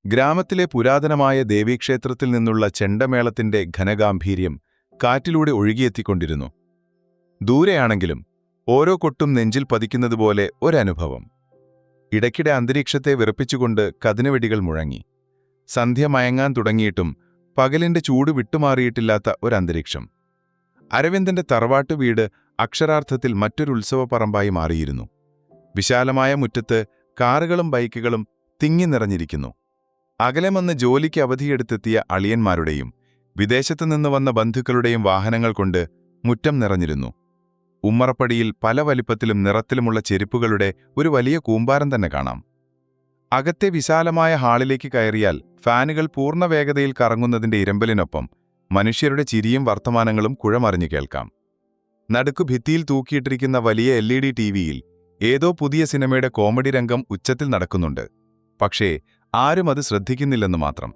ഗ്രാമത്തിലെ പുരാതനമായ ദേവീക്ഷേത്രത്തിൽ നിന്നുള്ള ചെണ്ടമേളത്തിന്റെ ഘനഗാംഭീര്യം കാറ്റിലൂടെ ഒഴുകിയെത്തിക്കൊണ്ടിരുന്നു. ദൂരെയാണെങ്കിലും ഓരോ കൊട്ടും നെഞ്ചിൽ പതിക്കുന്നതുപോലെ ഒരനുഭവം. ഇടയ്ക്കിടെ അന്തരീക്ഷത്തെ വിറപ്പിച്ചുകൊണ്ട് കതിനവെടികൾ മുഴങ്ങി. സന്ധ്യ മയങ്ങാൻ തുടങ്ങിയിട്ടും പകലിന്റെ ചൂട് വിട്ടുമാറിയിട്ടില്ലാത്ത ഒരന്തരീക്ഷം. അരവിന്ദന്റെ തറവാട്ടു വീട് അക്ഷരാർത്ഥത്തിൽ മറ്റൊരു ഉത്സവപ്പറമ്പായി മാറിയിരുന്നു. വിശാലമായ മുറ്റത്ത് കാറുകളും ബൈക്കുകളും തിങ്ങി നിറഞ്ഞിരിക്കുന്നു. അകലെ വന്ന് ജോലിക്ക് അവധിയെടുത്തെത്തിയ അളിയന്മാരുടെയും വിദേശത്തുനിന്ന് വന്ന ബന്ധുക്കളുടെയും വാഹനങ്ങൾ കൊണ്ട് മുറ്റം നിറഞ്ഞിരുന്നു. ഉമ്മറപ്പടിയിൽ പല വലിപ്പത്തിലും നിറത്തിലുമുള്ള ചെരുപ്പുകളുടെ ഒരു വലിയ കൂമ്പാരം തന്നെ കാണാം. അകത്തെ വിശാലമായ ഹാളിലേക്ക് കയറിയാൽ ഫാനുകൾ പൂർണ്ണ വേഗതയിൽ കറങ്ങുന്നതിന്റെ ഇരമ്പലിനൊപ്പം മനുഷ്യരുടെ ചിരിയും വർത്തമാനങ്ങളും കുഴമറിഞ്ഞു കേൾക്കാം. നടുക്കു ഭിത്തിയിൽ തൂക്കിയിട്ടിരിക്കുന്ന വലിയ LED ടിവിയിൽ ഏതോ പുതിയ സിനിമയുടെ കോമഡി രംഗം ഉച്ചത്തിൽ നടക്കുന്നുണ്ട്. പക്ഷേ ആരും അത് ശ്രദ്ധിക്കുന്നില്ലെന്ന് മാത്രം.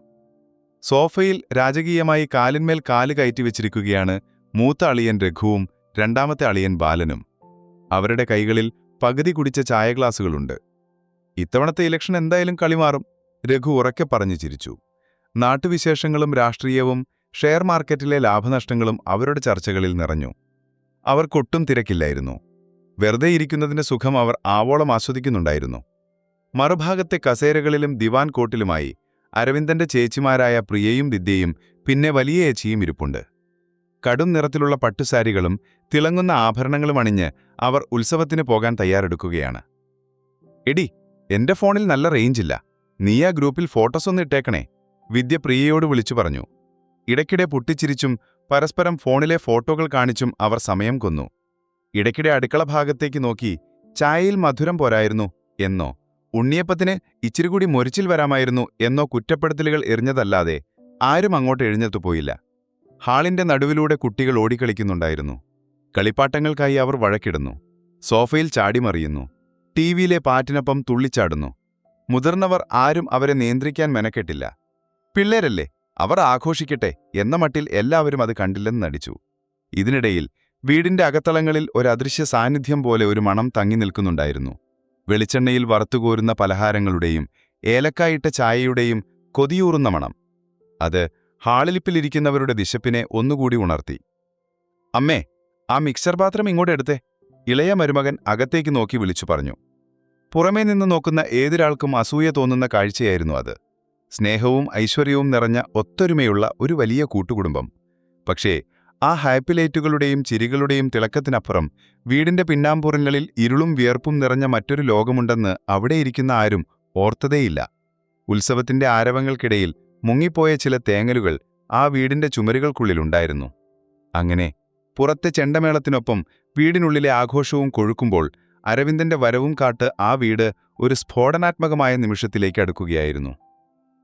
സോഫയിൽ രാജകീയമായി കാലിന്മേൽ കാല് കയറ്റിവെച്ചിരിക്കുകയാണ് മൂത്ത അളിയൻ രഘുവും രണ്ടാമത്തെ അളിയൻ ബാലനും. അവരുടെ കൈകളിൽ പകുതി കുടിച്ച ചായ ഗ്ലാസുകളുണ്ട്. ഇത്തവണത്തെ ഇലക്ഷൻ എന്തായാലും കളിമാറും, രഘു ഉറക്കെ പറഞ്ഞു ചിരിച്ചു. നാട്ടുവിശേഷങ്ങളും രാഷ്ട്രീയവും ഷെയർ മാർക്കറ്റിലെ ലാഭനഷ്ടങ്ങളും അവരുടെ ചർച്ചകളിൽ നിറഞ്ഞു. അവർക്കൊട്ടും തിരക്കില്ലായിരുന്നു. വെറുതെ ഇരിക്കുന്നതിന്റെ സുഖം അവർ ആവോളം ആസ്വദിക്കുന്നുണ്ടായിരുന്നു. മറുഭാഗത്തെ കസേരകളിലും ദിവാൻ കോട്ടിലുമായി അരവിന്ദന്റെ ചേച്ചിമാരായ പ്രിയയും ദിദ്യയും പിന്നെ വലിയ ഏച്ചിയും ഇരിപ്പുണ്ട്. കടും നിറത്തിലുള്ള പട്ടുസാരികളും തിളങ്ങുന്ന ആഭരണങ്ങളും അണിഞ്ഞ് അവർ ഉത്സവത്തിന് പോകാൻ തയ്യാറെടുക്കുകയാണ്. എടി, എന്റെ ഫോണിൽ നല്ല റേഞ്ചില്ല, നീ ആ ഗ്രൂപ്പിൽ ഫോട്ടോസൊന്ന് ഇട്ടേക്കണേ, വിദ്യ പ്രിയയോട് വിളിച്ചു പറഞ്ഞു. ഇടയ്ക്കിടെ പൊട്ടിച്ചിരിച്ചും പരസ്പരം ഫോണിലെ ഫോട്ടോകൾ കാണിച്ചും അവർ സമയം കൊന്നു. ഇടയ്ക്കിടെ അടുക്കള ഭാഗത്തേക്ക് നോക്കി ചായയിൽ മധുരം പോരായിരുന്നു എന്നോ ഉണ്ണിയപ്പത്തിന് ഇച്ചിരി കൂടി മൊരിച്ചിൽ വരാമായിരുന്നു എന്നോ കുറ്റപ്പെടുത്തലുകൾ എറിഞ്ഞതല്ലാതെ ആരും അങ്ങോട്ട് എഴുന്നേറ്റുപോയില്ല. ഹാളിന്റെ നടുവിലൂടെ കുട്ടികൾ ഓടിക്കളിക്കുന്നുണ്ടായിരുന്നു. കളിപ്പാട്ടങ്ങൾക്കായി അവർ വഴക്കിടുന്നു. സോഫയിൽ ചാടിമറിയുന്നു. ടിവിയിലെ പാട്ടിനൊപ്പം തുള്ളിച്ചാടുന്നു. മുതിർന്നവർ ആരും അവരെ നിയന്ത്രിക്കാൻ മെനക്കെട്ടില്ല. പിള്ളേരല്ലേ, അവർ ആഘോഷിക്കട്ടെ എന്ന മട്ടിൽ എല്ലാവരും അത് കണ്ടില്ലെന്ന് നടിച്ചു. ഇതിനിടയിൽ വീടിന്റെ അകത്തളങ്ങളിൽ ഒരു അദൃശ്യ സാന്നിധ്യം പോലെ ഒരു മണം തങ്ങി നിൽക്കുന്നുണ്ടായിരുന്നു. വെളിച്ചെണ്ണയിൽ വറുത്തുകോരുന്ന പലഹാരങ്ങളുടെയും ഏലക്കായിട്ട ചായയുടെയും കൊതിയൂറുന്ന മണം. അത് ഹാളിലിപ്പിലിരിക്കുന്നവരുടെ വിശപ്പിനെ ഒന്നുകൂടി ഉണർത്തി. അമ്മേ, ആ മിക്സർ പാത്രം ഇങ്ങോട്ടെടുത്തേ, ഇളയ മരുമകൻ അകത്തേക്ക് നോക്കി വിളിച്ചു പറഞ്ഞു. പുറമേ നിന്ന് നോക്കുന്ന ഏതൊരാൾക്കും അസൂയ തോന്നുന്ന കാഴ്ചയായിരുന്നു അത്. സ്നേഹവും ഐശ്വര്യവും നിറഞ്ഞ ഒത്തൊരുമയുള്ള ഒരു വലിയ കൂട്ടുകുടുംബം. പക്ഷേ ആ ഹാപ്പിലൈറ്റുകളുടെയും ചിരികളുടെയും തിളക്കത്തിനപ്പുറം വീടിന്റെ പിന്നാമ്പുറങ്ങളിൽ ഇരുളും വിയർപ്പും നിറഞ്ഞ മറ്റൊരു ലോകമുണ്ടെന്ന് അവിടെയിരിക്കുന്ന ആരും ഓർത്തതേയില്ല. ഉത്സവത്തിന്റെ ആരവങ്ങൾക്കിടയിൽ മുങ്ങിപ്പോയ ചില തേങ്ങലുകൾ ആ വീടിന്റെ ചുമരുകൾക്കുള്ളിലുണ്ടായിരുന്നു. അങ്ങനെ പുറത്തെ ചെണ്ടമേളത്തിനൊപ്പം വീടിനുള്ളിലെ ആഘോഷവും കൊഴുക്കുമ്പോൾ അരവിന്ദന്റെ വരവും കാട്ട് ആ വീട് ഒരു സ്ഫോടനാത്മകമായ നിമിഷത്തിലേക്ക് അടുക്കുകയായിരുന്നു.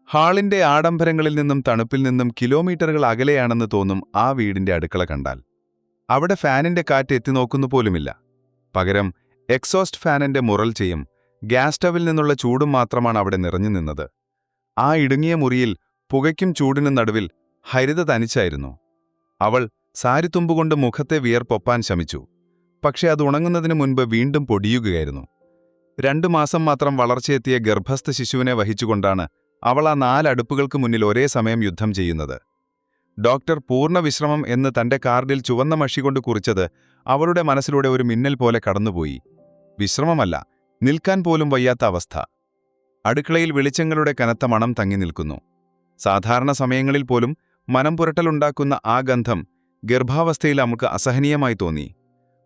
ഹാളിന്റെ ആഡംബരങ്ങളിൽ നിന്നും തണുപ്പിൽ നിന്നും കിലോമീറ്ററുകൾ അകലെയാണെന്ന് തോന്നും ആ വീടിന്റെ അടുക്കള കണ്ടാൽ. അവിടെ ഫാനിന്റെ കാറ്റ് എത്തിനോക്കുന്നു പോലുമില്ല. പകരം എക്സോസ്റ്റ് ഫാനിന്റെ മുറൽ ചെയ്യും ഗ്യാസ് സ്റ്റവിൽ നിന്നുള്ള ചൂടും മാത്രമാണ് അവിടെ നിറഞ്ഞു നിന്നത്. ആ ഇടുങ്ങിയ മുറിയിൽ പുകയ്ക്കും ചൂടിനും നടുവിൽ ഹരിത തനിച്ചായിരുന്നു. അവൾ സാരിത്തുമ്പുകൊണ്ട് മുഖത്തെ വിയർപ്പൊപ്പാൻ ശമിച്ചു. പക്ഷെ അത് ഉണങ്ങുന്നതിനു മുൻപ് വീണ്ടും പൊടിയുകയായിരുന്നു. 2 മാസം മാത്രം വളർച്ചയെത്തിയ ഗർഭസ്ഥ ശിശുവിനെ വഹിച്ചുകൊണ്ടാണ് അവൾ ആ 4 അടുപ്പുകൾക്ക് മുന്നിൽ ഒരേ സമയം യുദ്ധം ചെയ്യുന്നത്. ഡോക്ടർ പൂർണ്ണ വിശ്രമം എന്ന് തന്റെ കാർഡിൽ ചുവന്ന മഷി കൊണ്ട് കുറിച്ചത് അവളുടെ മനസ്സിലൂടെ ഒരു മിന്നൽ പോലെ കടന്നുപോയി. വിശ്രമമല്ല, നിൽക്കാൻ പോലും വയ്യാത്ത അവസ്ഥ. അടുക്കളയിൽ വെളിച്ചങ്ങളുടെ കനത്ത മണം തങ്ങി നിൽക്കുന്നു. സാധാരണ സമയങ്ങളിൽ പോലും മനം പുരട്ടലുണ്ടാക്കുന്ന ആ ഗന്ധം ഗർഭാവസ്ഥയിൽ നമുക്ക് അസഹനീയമായി തോന്നി.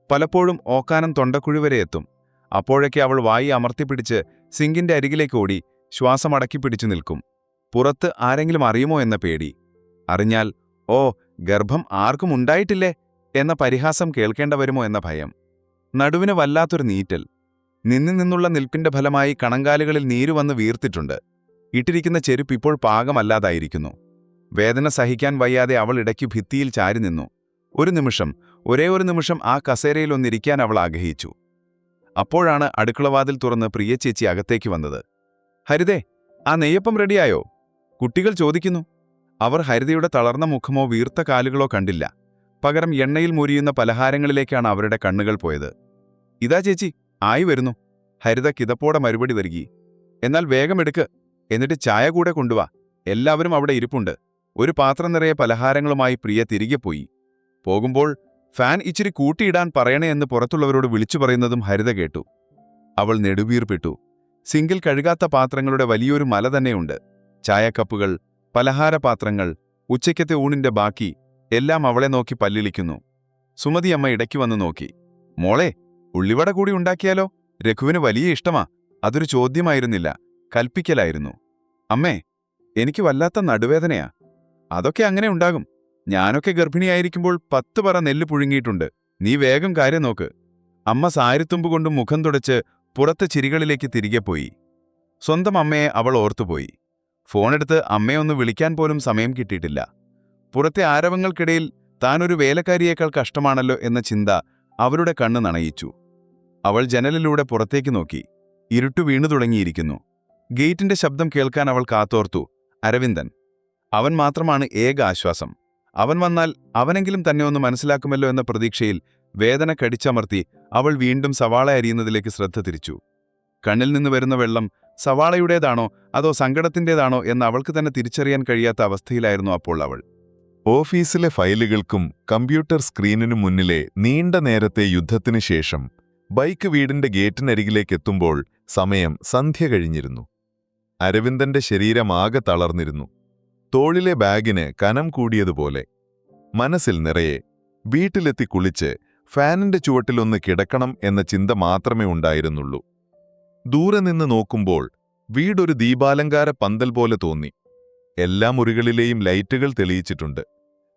പലപ്പോഴും ഓക്കാനം തൊണ്ടക്കുഴിവരെ എത്തും. അപ്പോഴൊക്കെ അവൾ വായി അമർത്തിപ്പിടിച്ച് സിങ്കിന്റെ അരികിലേക്ക് ഓടി ശ്വാസമടക്കിപ്പിടിച്ചു നിൽക്കും. പുറത്ത് ആരെങ്കിലും അറിയുമോ എന്ന പേടി. അറിഞ്ഞാൽ ഓ, ഗർഭം ആർക്കും ഉണ്ടായിട്ടില്ലേ എന്ന പരിഹാസം കേൾക്കേണ്ട വരുമോ എന്ന ഭയം. നടുവിന് വല്ലാത്തൊരു നീറ്റൽ. നിന്നുള്ള നിൽപ്പിന്റെ ഫലമായി കണങ്കാലുകളിൽ നീരുവന്ന് വീർത്തിട്ടുണ്ട്. ഇട്ടിരിക്കുന്ന ചെരുപ്പ് ഇപ്പോൾ പാകമല്ലാതായിരിക്കുന്നു. വേദന സഹിക്കാൻ വയ്യാതെ അവൾ ഇടയ്ക്ക് ഭിത്തിയിൽ ചാരി നിന്നു. ഒരേ ഒരു നിമിഷം ആ കസേരയിലൊന്നിരിക്കാൻ അവൾ ആഗ്രഹിച്ചു. അപ്പോഴാണ് അടുക്കളവാതിൽ തുറന്ന് പ്രിയച്ചേച്ചി അകത്തേക്ക് വന്നത്. ഹരിതേ, ആ നെയ്യപ്പം റെഡിയായോ? കുട്ടികൾ ചോദിക്കുന്നു. അവർ ഹരിതയുടെ തളർന്ന മുഖമോ വീർത്ത കാലുകളോ കണ്ടില്ല. പകരം എണ്ണയിൽ മുരിയുന്ന പലഹാരങ്ങളിലേക്കാണ് അവരുടെ കണ്ണുകൾ പോയത്. ഇതാ ചേച്ചി, ആയി വരുന്നു. ഹരിത കിതപ്പോടെ മറുപടി നൽകി. എന്നാൽ വേഗമെടുക്ക്, എന്നിട്ട് ചായ കൂടെ കൊണ്ടുവാ. എല്ലാവരും അവിടെ ഇരിപ്പുണ്ട്. ഒരു പാത്രം നിറയെ പലഹാരങ്ങളുമായി പ്രിയ തിരികെ പോയി. പോകുമ്പോൾ ഫാൻ ഇച്ചിരി കൂട്ടിയിടാൻ പറയണേ എന്ന് പുറത്തുള്ളവരോട് വിളിച്ചു പറയുന്നതും ഹരിത കേട്ടു. അവൾ നെടുവീർപ്പിട്ടു. സിങ്കിൽ കഴുകാത്ത പാത്രങ്ങളുടെ വലിയൊരു മല തന്നെയുണ്ട്. ചായക്കപ്പുകൾ, പലഹാരപാത്രങ്ങൾ, ഉച്ചയ്ക്കത്തെ ഊണിന്റെ ബാക്കി എല്ലാം അവളെ നോക്കി പല്ലിളിക്കുന്നു. സുമതി അമ്മ ഇടയ്ക്ക് വന്നു നോക്കി. മോളെ, ഉള്ളിവട കൂടി ഉണ്ടാക്കിയാലോ? രഘുവിന് വലിയ ഇഷ്ടമാ. അതൊരു ചോദ്യമായിരുന്നില്ല, കൽപ്പിക്കലായിരുന്നു. അമ്മേ, എനിക്ക് വല്ലാത്ത നടുവേദനയാ. അതൊക്കെ അങ്ങനെ ഉണ്ടാകും. ഞാനൊക്കെ ഗർഭിണിയായിരിക്കുമ്പോൾ 10 പറ നെല്ല് പുഴുങ്ങിയിട്ടുണ്ട്. നീ വേഗം കാര്യം നോക്ക്. അമ്മ സാരിത്തുമ്പുകൊണ്ടും മുഖം തുടച്ച് പുറത്തെ ചിരികളിലേക്ക് തിരികെ പോയി. സ്വന്തം അമ്മയെ അവൾ ഓർത്തുപോയി. ഫോണെടുത്ത് അമ്മയെ ഒന്ന് വിളിക്കാൻ പോലും സമയം കിട്ടിയിട്ടില്ല. പുറത്തെ ആരവങ്ങൾക്കിടയിൽ താനൊരു വേലക്കാരിയേക്കാൾ കഷ്ടമാണല്ലോ എന്ന ചിന്ത അവരുടെ കണ്ണ് നനയിച്ചു. അവൾ ജനലിലൂടെ പുറത്തേക്ക് നോക്കി. ഇരുട്ടു വീണു തുടങ്ങിയിരിക്കുന്നു. ഗേറ്റിന്റെ ശബ്ദം കേൾക്കാൻ അവൾ കാത്തോർത്തു. അരവിന്ദൻ. അവൻ മാത്രമാണ് ഏക ആശ്വാസം. അവൻ വന്നാൽ അവനെങ്കിലും തന്നെ ഒന്ന് മനസ്സിലാക്കുമല്ലോ എന്ന പ്രതീക്ഷയിൽ വേദന കടിച്ചമർത്തി അവൾ വീണ്ടും സവാള അരിയുന്നതിലേക്ക് ശ്രദ്ധ തിരിച്ചു. കണ്ണിൽ നിന്ന് വരുന്ന വെള്ളം സവാളയുടേതാണോ അതോ സങ്കടത്തിൻ്റെതാണോ എന്ന് അവൾക്ക് തന്നെ തിരിച്ചറിയാൻ കഴിയാത്ത അവസ്ഥയിലായിരുന്നു അപ്പോൾ അവൾ. ഓഫീസിലെ ഫയലുകൾക്കും കമ്പ്യൂട്ടർ സ്ക്രീനിനു മുന്നിലെ നീണ്ട നേരത്തെ യുദ്ധത്തിനു ശേഷം ബൈക്ക് വീടിന്റെ ഗേറ്റിനരികിലേക്കെത്തുമ്പോൾ സമയം സന്ധ്യ കഴിഞ്ഞിരുന്നു. അരവിന്ദന്റെ ശരീരമാകെ തളർന്നിരുന്നു. തോളിലെ ബാഗിന് കനം കൂടിയതുപോലെ. മനസ്സിൽ നിറയെ വീട്ടിലെത്തി കുളിച്ച് ഫാനിന്റെ ചുവട്ടിലൊന്ന് കിടക്കണം എന്ന ചിന്ത മാത്രമേ ഉണ്ടായിരുന്നുള്ളൂ. ദൂരെ നിന്ന് നോക്കുമ്പോൾ വീടൊരു ദീപാലങ്കാര പന്തൽ പോലെ തോന്നി. എല്ലാ മുറികളിലെയും ലൈറ്റുകൾ തെളിയിച്ചിട്ടുണ്ട്.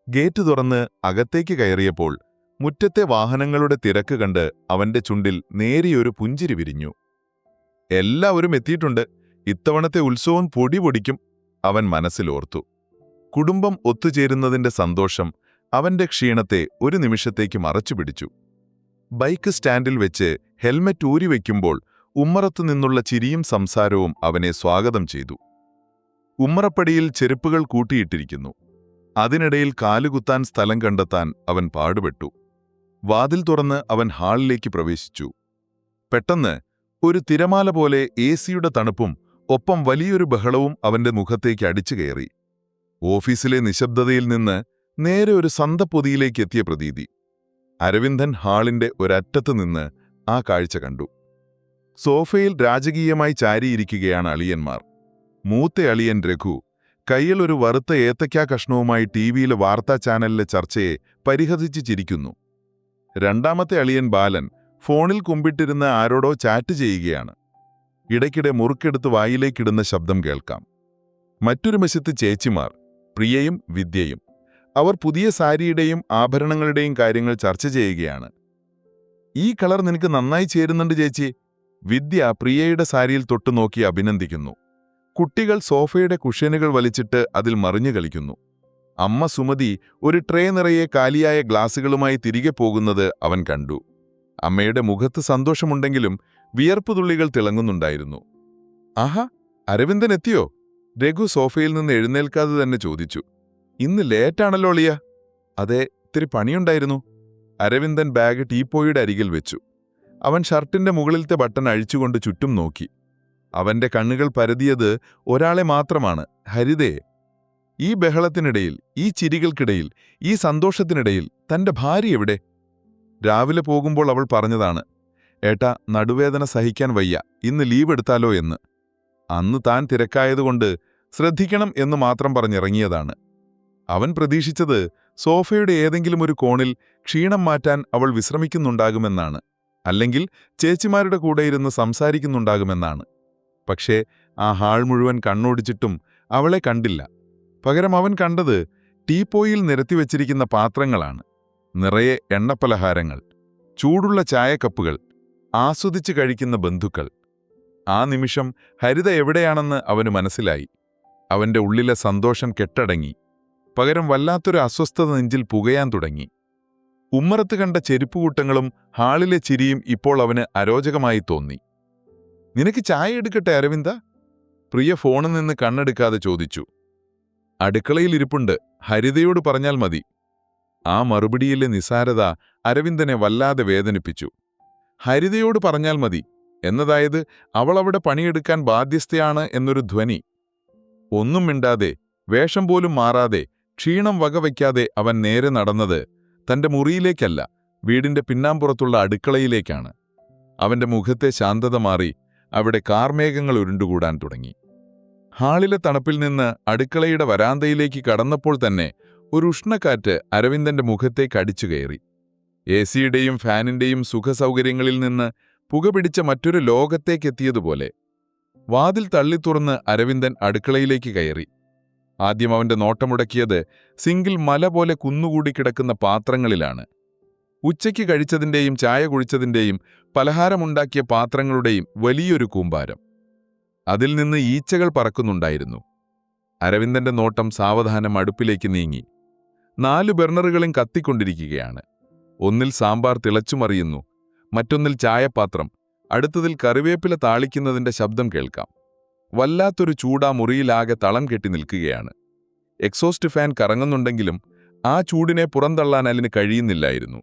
ഗേറ്റ് തുറന്ന് അകത്തേക്ക് കയറിയപ്പോൾ മുറ്റത്തെ വാഹനങ്ങളുടെ തിരക്ക് കണ്ട് അവന്റെ ചുണ്ടിൽ നേരിയൊരു പുഞ്ചിരി വിരിഞ്ഞു. എല്ലാവരും എത്തിയിട്ടുണ്ട്. ഇത്തവണത്തെ ഉത്സവം പൊടി പൊടിക്കും, അവൻ മനസ്സിലോർത്തു. കുടുംബം ഒത്തുചേരുന്നതിന്റെ സന്തോഷം അവന്റെ ക്ഷീണത്തെ ഒരു നിമിഷത്തേക്ക് മറച്ചുപിടിച്ചു. ബൈക്ക് സ്റ്റാൻഡിൽ വെച്ച് ഹെൽമെറ്റ് ഊരിവെക്കുമ്പോൾ ഉമ്മറത്തുനിന്നുള്ള ചിരിയും സംസാരവും അവനെ സ്വാഗതം ചെയ്തു. ഉമ്മറപ്പടിയിൽ ചെരുപ്പുകൾ കൂട്ടിയിട്ടിരിക്കുന്നു. അതിനിടയിൽ കാലുകുത്താൻ സ്ഥലം കണ്ടെത്താൻ അവൻ പാടുപെട്ടു. വാതിൽ തുറന്ന് അവൻ ഹാളിലേക്ക് പ്രവേശിച്ചു. പെട്ടെന്ന് ഒരു തിരമാല പോലെ എസിയുടെ തണുപ്പും ഒപ്പം വലിയൊരു ബഹളവും അവന്റെ മുഖത്തേക്ക് അടിച്ചു കയറി. ഓഫീസിലെ നിശബ്ദതയിൽ നിന്ന് നേരെ ഒരു സന്തപ്പൊതിയിലേക്ക് എത്തിയ പ്രതീതി. അരവിന്ദൻ ഹാളിന്റെ ഒരറ്റത്ത് നിന്ന് ആ കാഴ്ച കണ്ടു. സോഫയിൽ രാജകീയമായി ചാരിയിരിക്കുകയാണ് അളിയന്മാർ. മൂത്ത അളിയൻ രഘു കയ്യിൽ ഒരു വറുത്ത ഏത്തയ്ക്കാ കഷ്ണവുമായി ടിവിയിലെ വാർത്താ ചാനലിലെ ചർച്ചയെ പരിഹസിച്ച് ചിരിക്കുന്നു. രണ്ടാമത്തെ അളിയൻ ബാലൻ ഫോണിൽ കുമ്പിട്ടിരുന്ന ആരോടോ ചാറ്റ് ചെയ്യുകയാണ്. ഇടയ്ക്കിടെ മുറുക്കെടുത്ത് വായിലേക്കിടുന്ന ശബ്ദം കേൾക്കാം. മറ്റൊരു വശത്ത് ചേച്ചിമാർ, പ്രിയയും വിദ്യയും. അവർ പുതിയ സാരിയുടെയും ആഭരണങ്ങളുടെയും കാര്യങ്ങൾ ചർച്ച ചെയ്യുകയാണ്. ഈ കളർ നിനക്ക് നന്നായി ചേരുന്നുണ്ട് ചേച്ചി. വിദ്യ പ്രിയയുടെ സാരിയിൽ തൊട്ടുനോക്കി അഭിനന്ദിക്കുന്നു. കുട്ടികൾ സോഫയുടെ കുഷ്യനുകൾ വലിച്ചിട്ട് അതിൽ മറിഞ്ഞു കളിക്കുന്നു. അമ്മ സുമതി ഒരു ട്രേ നിറയെ കാലിയായ ഗ്ലാസുകളുമായി തിരികെ പോകുന്നത് അവൻ കണ്ടു. അമ്മയുടെ മുഖത്ത് സന്തോഷമുണ്ടെങ്കിലും വിയർപ്പുതുള്ളികൾ തിളങ്ങുന്നുണ്ടായിരുന്നു. ആഹാ, അരവിന്ദൻ എത്തിയോ? രഘു സോഫയിൽ നിന്ന് എഴുന്നേൽക്കാതെ തന്നെ ചോദിച്ചു. ഇന്ന് ലേറ്റാണല്ലോ അളിയ. അതെ, ഇത്തിരി പണിയുണ്ടായിരുന്നു. അരവിന്ദൻ ബാഗ് ടീപ്പോയുടെ അരികിൽ വെച്ചു. അവൻ ഷർട്ടിന്റെ മുകളിലത്തെ ബട്ടൺ അഴിച്ചുകൊണ്ട് ചുറ്റും നോക്കി. അവന്റെ കണ്ണുകൾ പരതിയത് ഒരാളെ മാത്രമാണ്, ഹരിതയെ. ഈ ബഹളത്തിനിടയിൽ, ഈ ചിരികൾക്കിടയിൽ, ഈ സന്തോഷത്തിനിടയിൽ തന്റെ ഭാര്യ എവിടെ? രാവിലെ പോകുമ്പോൾ അവൾ പറഞ്ഞതാണ്, ഏട്ടാ, നടുവേദന സഹിക്കാൻ വയ്യ, ഇന്ന് ലീവ് എടുത്താലോ എന്ന്. അന്ന് താൻ തിരക്കായതുകൊണ്ട് ശ്രദ്ധിക്കണം എന്ന് മാത്രം പറഞ്ഞിറങ്ങിയതാണ്. അവൻ പ്രതീക്ഷിച്ചത് സോഫയുടെ ഏതെങ്കിലും ഒരു കോണിൽ ക്ഷീണം മാറ്റാൻ അവൾ വിശ്രമിക്കുന്നുണ്ടാകുമെന്നാണ്, അല്ലെങ്കിൽ ചേച്ചിമാരുടെ കൂടെ ഇരുന്ന് സംസാരിക്കുന്നുണ്ടാകുമെന്നാണ്. പക്ഷേ ആ ഹാൾ മുഴുവൻ കണ്ണോടിച്ചിട്ടും അവളെ കണ്ടില്ല. പകരം അവൻ കണ്ടത് ടീപ്പോയിൽ നിരത്തിവെച്ചിരിക്കുന്ന പാത്രങ്ങളാണ്. നിറയെ എണ്ണപ്പലഹാരങ്ങൾ, ചൂടുള്ള ചായക്കപ്പുകൾ, ആസ്വദിച്ച് കഴിക്കുന്ന ബന്ധുക്കൾ. ആ നിമിഷം ഹരിത എവിടെയാണെന്ന് അവന് മനസ്സിലായി. അവന്റെ ഉള്ളിലെ സന്തോഷം കെട്ടടങ്ങി. പകരം വല്ലാത്തൊരു അസ്വസ്ഥത നെഞ്ചിൽ പുകയാൻ തുടങ്ങി. ഉമ്മറത്ത് കണ്ട ചെരുപ്പുകൂട്ടങ്ങളും ഹാളിലെ ചിരിയും ഇപ്പോൾ അവന് അരോചകമായി തോന്നി. നിനക്ക് ചായ എടുക്കട്ടെ അരവിന്ദ? പ്രിയ ഫോണിൽ നിന്ന് കണ്ണെടുക്കാതെ ചോദിച്ചു. അടുക്കളയിൽ ഇരിപ്പുണ്ട്, ഹരിതയോട് പറഞ്ഞാൽ മതി. ആ മറുപടിയിലെ നിസാരത അരവിന്ദനെ വല്ലാതെ വേദനിപ്പിച്ചു. ഹരിതയോട് പറഞ്ഞാൽ മതി എന്നതായത് അവളവിടെ പണിയെടുക്കാൻ ബാധ്യസ്ഥയാണ് എന്നൊരു ധ്വനി. ഒന്നും മിണ്ടാതെ, വേഷം പോലും മാറാതെ, ക്ഷീണം വകവയ്ക്കാതെ അവൻ നേരെ നടന്നത് തന്റെ മുറിയിലേക്കല്ല, വീടിന്റെ പിന്നാമ്പുറത്തുള്ള അടുക്കളയിലേക്കാണ്. അവന്റെ മുഖത്തെ ശാന്തത മാറി, അവിടെ കാർമേഘങ്ങൾ ഉരുണ്ടുകൂടാൻ തുടങ്ങി. ഹാളിലെ തണുപ്പിൽ നിന്ന് അടുക്കളയുടെ വരാന്തയിലേക്ക് കടന്നപ്പോൾ തന്നെ ഒരു ഉഷ്ണക്കാറ്റ് അരവിന്ദന്റെ മുഖത്തേക്ക് അടിച്ചു കയറി. എസിയുടെയും ഫാനിന്റെയും സുഖസൗകര്യങ്ങളിൽ നിന്ന് പുകപിടിച്ച മറ്റൊരു ലോകത്തേക്കെത്തിയതുപോലെ. വാതിൽ തള്ളിത്തുറന്ന് അരവിന്ദൻ അടുക്കളയിലേക്ക് കയറി. ആദ്യം അവന്റെ നോട്ടമുടക്കിയത് സിങ്കിൽ മല പോലെ കുന്നുകൂടി കിടക്കുന്ന പാത്രങ്ങളിലാണ്. ഉച്ചയ്ക്ക് കഴിച്ചതിന്റെയും ചായ കുടിച്ചതിന്റെയും പലഹാരമുണ്ടാക്കിയ പാത്രങ്ങളുടെയും വലിയൊരു കൂമ്പാരം. അതിൽ നിന്ന് ഈച്ചകൾ പറക്കുന്നുണ്ടായിരുന്നു. അരവിന്ദന്റെ നോട്ടം സാവധാനം അടുപ്പിലേക്ക് നീങ്ങി. 4 ബർണറുകളും കത്തിക്കൊണ്ടിരിക്കുകയാണ്. ഒന്നിൽ സാമ്പാർ തിളച്ചുമറിയുന്നു, മറ്റൊന്നിൽ ചായപാത്രം, അടുത്തതിൽ കറിവേപ്പില താളിക്കുന്നതിന്റെ ശബ്ദം കേൾക്കാം. വല്ലാത്തൊരു ചൂടാ മുറിയിലാകെ തളം കെട്ടി നിൽക്കുകയാണ്. എക്സോസ്റ്റ് ഫാൻ കറങ്ങുന്നുണ്ടെങ്കിലും ആ ചൂടിനെ പുറന്തള്ളാൻ അതിന് കഴിയുന്നില്ലായിരുന്നു.